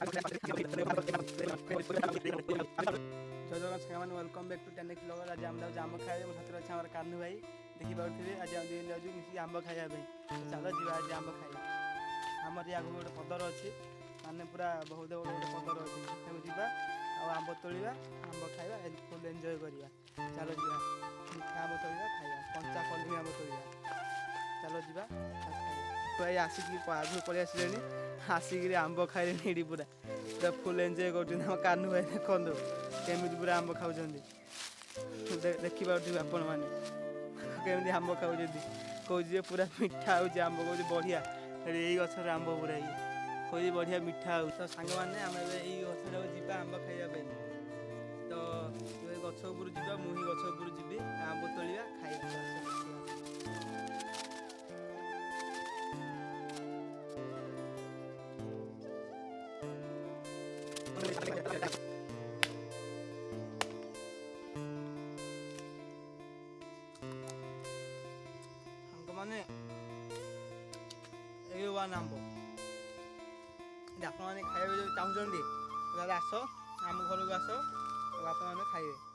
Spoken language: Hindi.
जगन्नाथ सामान welcome back to 10x blogger. आज हम आंब खाए मो साथी अच्छे कान्हू भाई देखी पारे। आज हम जाऊँ मिसिक आंब खाया चलो जी आज आंब खाई आमर ये आगे गोटे पदर अच्छी माने पूरा बहुत गोटे पदर अच्छी जा आंब तोड़ा आंब खाଇବା फुल एंजॉय करवा। चलो जी मिठा आंब तोड़ा खाଇବା कंचा कलमी आंब तोड़ा चलो जी भाई आसिक आगु पलि आसे आसिक आंब खाइले ये पूरा पूरा फुल एंजॉय कर कान्हू भाई देखो केमी पूरा आंब खाऊँ देखिए आपण मैंने केमी आंब खाऊँ कौच पूरा मिठा हो आंब कौच बढ़िया यही गचर आंब पूरा ये कौच बढ़िया मिठा हो। तो सांग मैंने आम यही गचर जा आंब खाइबा तो गछ उपर जा मुही गछ उपर जी आंब तोड़ा खाइबा। माने वन आंब आप खाइबा चाहते आस आम घर को आस आप खाइबे।